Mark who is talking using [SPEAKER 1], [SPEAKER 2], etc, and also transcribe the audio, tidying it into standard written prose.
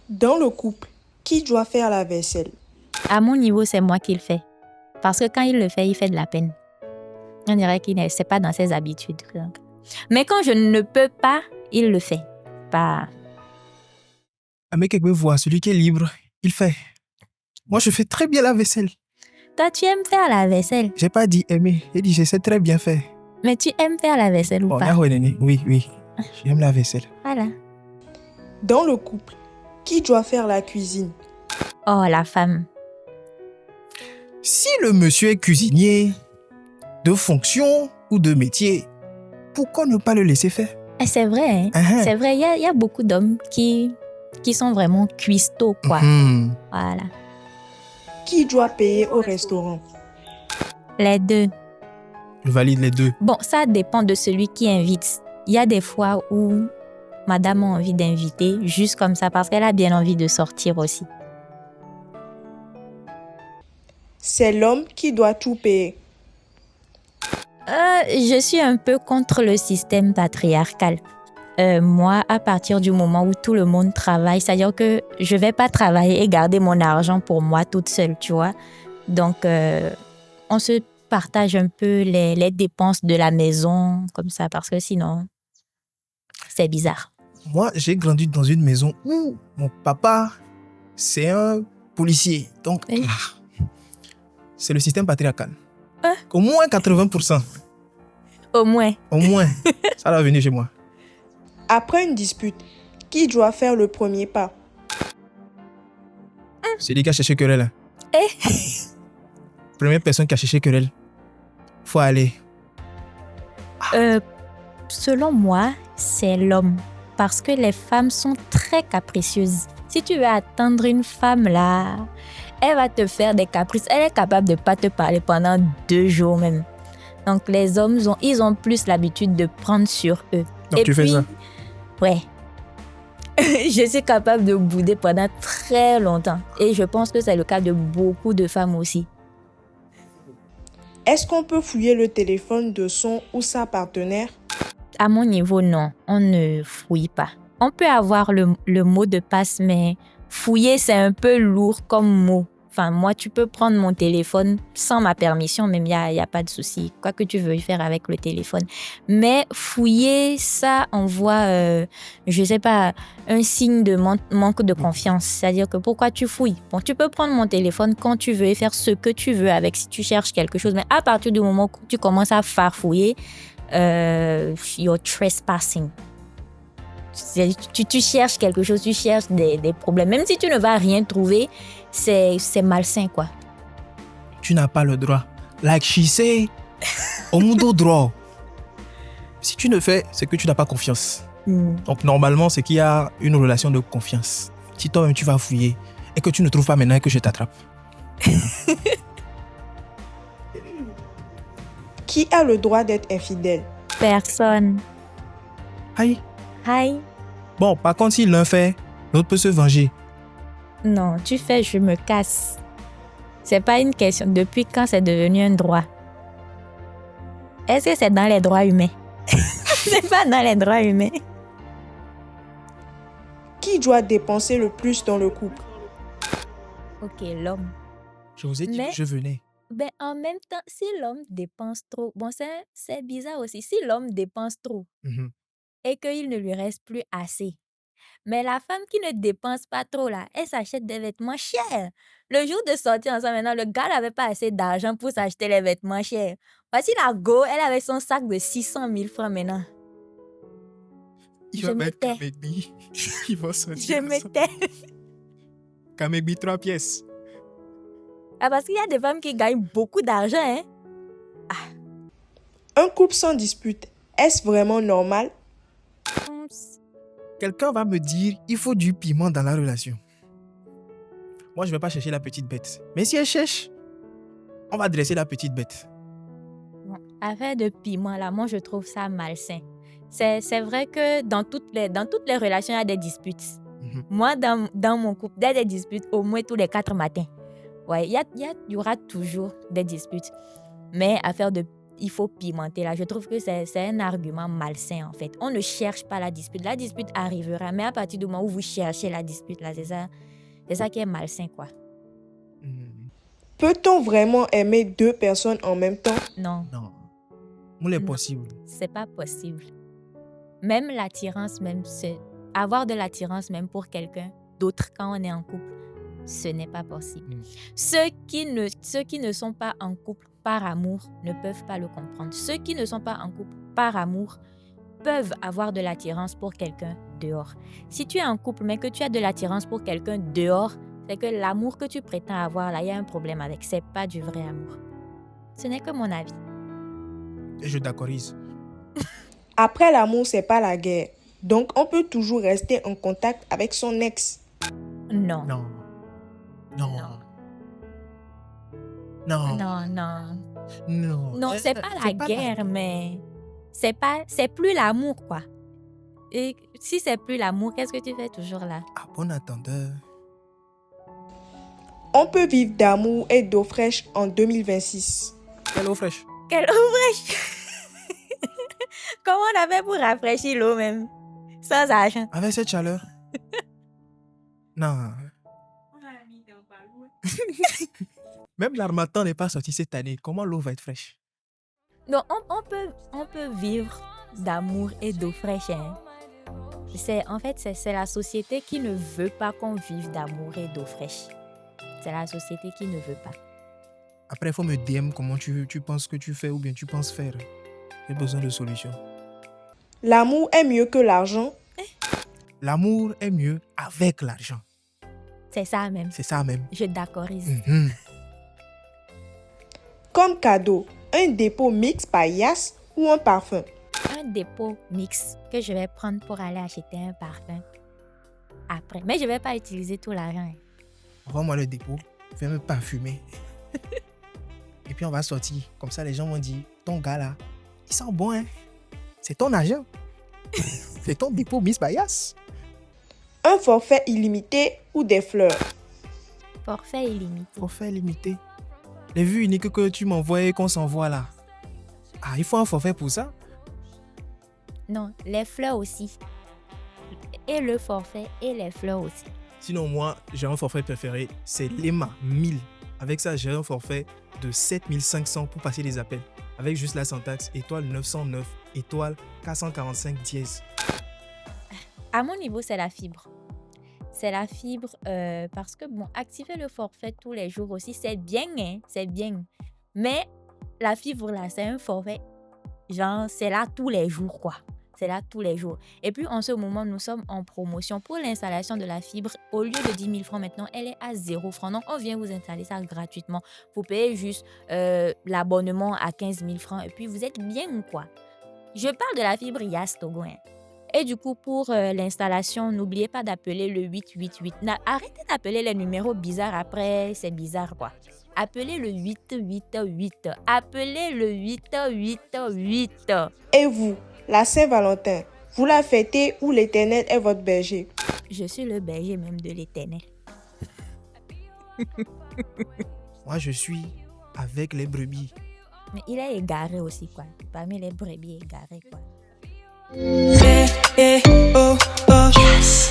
[SPEAKER 1] Dans le couple, qui doit faire la vaisselle?
[SPEAKER 2] À mon niveau, c'est moi qui le fais. Parce que quand il le fait, il fait de la peine. On dirait qu'il n'est c'est pas dans ses habitudes. Donc. Mais quand je ne peux pas, il le fait. Pas...
[SPEAKER 3] Un mec avec voix, celui qui est libre, il fait. Moi, je fais très bien la vaisselle.
[SPEAKER 2] Toi, tu aimes faire la vaisselle.
[SPEAKER 3] J'ai pas dit aimer, j'ai dit je sais très bien faire.
[SPEAKER 2] Mais tu aimes faire la vaisselle ou
[SPEAKER 3] Bon,
[SPEAKER 2] pas?
[SPEAKER 3] oui, j'aime la vaisselle.
[SPEAKER 2] Voilà.
[SPEAKER 1] Dans le couple, qui doit faire la cuisine?
[SPEAKER 2] Oh, la femme.
[SPEAKER 3] Si le monsieur est cuisinier, de fonction ou de métier, pourquoi ne pas le laisser faire?
[SPEAKER 2] Et c'est vrai, hein?
[SPEAKER 3] Uh-huh.
[SPEAKER 2] C'est vrai, il y a beaucoup d'hommes qui sont vraiment cuistots, quoi. Voilà.
[SPEAKER 1] Qui doit payer au restaurant?
[SPEAKER 2] Les deux.
[SPEAKER 3] Je valide les deux.
[SPEAKER 2] Bon, ça dépend de celui qui invite. Il y a des fois où madame a envie d'inviter, juste comme ça, parce qu'elle a bien envie de sortir aussi.
[SPEAKER 1] C'est l'homme qui doit tout payer.
[SPEAKER 2] Je suis un peu contre le système patriarcal. Moi, à partir du moment où tout le monde travaille, c'est-à-dire que je vais pas travailler et garder mon argent pour moi toute seule, tu vois. Donc, on se partage un peu les dépenses de la maison, comme ça, parce que sinon, c'est bizarre.
[SPEAKER 3] Moi, j'ai grandi dans une maison où mon papa, c'est un policier. Donc,
[SPEAKER 2] Oui.
[SPEAKER 3] c'est le système patriarcal. Au moins 80%.
[SPEAKER 2] Au moins.
[SPEAKER 3] Au moins. Ça va venir chez moi.
[SPEAKER 1] Après une dispute, qui doit faire le premier pas?
[SPEAKER 3] C'est lui qui a cherché querelle. Première personne qui a cherché querelle. Faut aller.
[SPEAKER 2] Selon moi, c'est l'homme. Parce que les femmes sont très capricieuses. Si tu veux attendre une femme là, elle va te faire des caprices. Elle est capable de ne pas te parler pendant 2 jours même. Donc les hommes, ils ont plus l'habitude de prendre sur eux.
[SPEAKER 3] Donc
[SPEAKER 2] Et
[SPEAKER 3] tu fais ça?
[SPEAKER 2] Ouais. Je suis capable de bouder pendant très longtemps. Et je pense que c'est le cas de beaucoup de femmes aussi.
[SPEAKER 1] Est-ce qu'on peut fouiller le téléphone de son ou sa partenaire?
[SPEAKER 2] À mon niveau, non. On ne fouille pas. On peut avoir le mot de passe, mais fouiller, c'est un peu lourd comme mot. Enfin, moi, tu peux prendre mon téléphone sans ma permission, même il y a pas de souci. Quoi que tu veuilles faire avec le téléphone. Mais fouiller, ça envoie, je sais pas, un signe de manque de confiance. C'est-à-dire que pourquoi tu fouilles? Bon, tu peux prendre mon téléphone quand tu veux et faire ce que tu veux avec si tu cherches quelque chose. Mais à partir du moment où tu commences à farfouiller, you're trespassing. Tu cherches quelque chose, tu cherches des problèmes. Même si tu ne vas rien trouver, c'est malsain, quoi.
[SPEAKER 3] Tu n'as pas le droit. Like she say, au mundo droit. Si tu ne fais, c'est que tu n'as pas confiance. Donc normalement, c'est qu'il y a une relation de confiance. Si toi-même tu vas fouiller et que tu ne trouves pas maintenant et que je t'attrape.
[SPEAKER 1] Qui a le droit d'être infidèle?
[SPEAKER 2] Personne.
[SPEAKER 3] Aïe.
[SPEAKER 2] Aïe.
[SPEAKER 3] Bon, par contre, si l'un fait, l'autre peut se venger.
[SPEAKER 2] Non, tu fais, je me casse. C'est pas une question. Depuis quand c'est devenu un droit? Est-ce que c'est dans les droits humains? C'est pas dans les droits humains.
[SPEAKER 1] Qui doit dépenser le plus dans le couple?
[SPEAKER 2] Ok, l'homme.
[SPEAKER 3] Je vous ai dit
[SPEAKER 2] Mais-
[SPEAKER 3] que je venais.
[SPEAKER 2] Ben, en même temps, si l'homme dépense trop, bon, c'est bizarre aussi. Si l'homme dépense trop et qu'il ne lui reste plus assez, mais la femme qui ne dépense pas trop, là, elle s'achète des vêtements chers. Le jour de sortir ensemble, maintenant, le gars n'avait pas assez d'argent pour s'acheter les vêtements chers. Voici la go, elle avait son sac de 600 000 francs maintenant.
[SPEAKER 3] Il
[SPEAKER 2] Je
[SPEAKER 3] va
[SPEAKER 2] me
[SPEAKER 3] mettre
[SPEAKER 2] tais.
[SPEAKER 3] Kamegbi. Il va sortir.
[SPEAKER 2] Je me tais.
[SPEAKER 3] Kamegbi 3 pièces.
[SPEAKER 2] Ah, parce qu'il y a des femmes qui gagnent beaucoup d'argent, hein.
[SPEAKER 1] Un couple sans dispute, est-ce vraiment normal?
[SPEAKER 3] Quelqu'un va me dire, il faut du piment dans la relation. Moi, je ne vais pas chercher la petite bête. Mais si elle cherche, on va dresser la petite bête.
[SPEAKER 2] Bon, affaire de piment, là, moi, je trouve ça malsain. C'est vrai que dans toutes les relations, il y a des disputes. Moi, dans mon couple, il y a des disputes au moins tous les 4 matins. Ouais, il y aura toujours des disputes. Mais affaire de il faut pimenter là. Je trouve que c'est un argument malsain en fait. On ne cherche pas la dispute. La dispute arrivera, mais à partir du moment où vous cherchez la dispute là, c'est ça qui est malsain quoi.
[SPEAKER 1] Peut-on vraiment aimer deux personnes en même temps?
[SPEAKER 2] Non.
[SPEAKER 3] Non. Moule est
[SPEAKER 2] Non.
[SPEAKER 3] possible.
[SPEAKER 2] C'est pas possible. Même l'attirance, avoir de l'attirance même pour quelqu'un d'autre quand on est en couple, ce n'est pas possible. Ceux qui ne sont pas en couple par amour ne peuvent pas le comprendre. Ceux qui ne sont pas en couple par amour peuvent avoir de l'attirance pour quelqu'un dehors. Si tu es en couple mais que tu as de l'attirance pour quelqu'un dehors, c'est que l'amour que tu prétends avoir là, il y a un problème avec. C'est pas du vrai amour. Ce n'est que mon avis.
[SPEAKER 3] Et je d'accorise.
[SPEAKER 1] Après l'amour, c'est pas la guerre. Donc, on peut toujours rester en contact avec son ex.
[SPEAKER 2] Non.
[SPEAKER 3] Non. Non. Non.
[SPEAKER 2] Non, non.
[SPEAKER 3] Non.
[SPEAKER 2] Non, c'est pas la guerre, mais c'est plus l'amour, quoi. Et si c'est plus l'amour, qu'est-ce que tu fais toujours là?
[SPEAKER 3] Ah, bon attendeur.
[SPEAKER 1] On peut vivre d'amour et d'eau fraîche en 2026.
[SPEAKER 3] Quelle eau fraîche.
[SPEAKER 2] Quelle eau fraîche! Comment on a fait pour rafraîchir l'eau même? Sans argent.
[SPEAKER 3] Avec cette chaleur. Non. Même l'harmattan n'est pas sorti cette année. Comment l'eau va être fraîche?
[SPEAKER 2] Non, on peut vivre d'amour et d'eau fraîche. Hein. C'est la société qui ne veut pas qu'on vive d'amour et d'eau fraîche. C'est la société qui ne veut pas.
[SPEAKER 3] Après, il faut me DM comment tu penses que tu fais ou bien tu penses faire. J'ai besoin de solutions.
[SPEAKER 1] L'amour est mieux que l'argent.
[SPEAKER 3] L'amour est mieux avec l'argent.
[SPEAKER 2] C'est ça même.
[SPEAKER 3] C'est ça même.
[SPEAKER 2] Je d'accorise.
[SPEAKER 1] Comme cadeau, un dépôt mix paillasses ou un parfum.
[SPEAKER 2] Un dépôt mix que je vais prendre pour aller acheter un parfum après. Mais je ne vais pas utiliser tout l'argent. Hein.
[SPEAKER 3] Envoie-moi le dépôt. Fais me parfumer. Et puis on va sortir. Comme ça, les gens vont dire, ton gars là, il sent bon, hein. C'est ton argent. C'est ton dépôt Miss Bayas.
[SPEAKER 1] Un forfait illimité ou des fleurs.
[SPEAKER 2] Forfait illimité.
[SPEAKER 3] Forfait limité. Les vues uniques que tu m'envoies et qu'on s'envoie là. Ah, il faut un forfait pour ça?
[SPEAKER 2] Non, les fleurs aussi. Et le forfait et les fleurs aussi.
[SPEAKER 3] Sinon, moi, j'ai un forfait préféré. C'est l'EMA 1000. Avec ça, j'ai un forfait de 7500 pour passer les appels. Avec juste la syntaxe étoile 909, étoile 445 dièse.
[SPEAKER 2] À mon niveau, c'est la fibre. C'est la fibre parce que, bon, activer le forfait tous les jours aussi, c'est bien, hein, c'est bien. Mais la fibre, là, c'est un forfait, genre, c'est là tous les jours, quoi. C'est là tous les jours. Et puis, en ce moment, nous sommes en promotion pour l'installation de la fibre. Au lieu de 10 000 francs maintenant, elle est à 0 francs. Donc, on vient vous installer ça gratuitement. Vous payez juste l'abonnement à 15 000 francs et puis vous êtes bien ou quoi? Je parle de la fibre Yas Togo, hein. Et du coup, pour l'installation, n'oubliez pas d'appeler le 888. Arrêtez d'appeler les numéros bizarres après, c'est bizarre quoi. Appelez le 888. Appelez le 888.
[SPEAKER 1] Et vous, la Saint-Valentin, vous la fêtez ou l'Éternel est votre berger?
[SPEAKER 2] Je suis le berger même de l'Éternel.
[SPEAKER 3] Moi, je suis avec les brebis.
[SPEAKER 2] Mais il est égaré aussi quoi. Parmi les brebis égarés quoi.
[SPEAKER 4] Oh, oh, yes.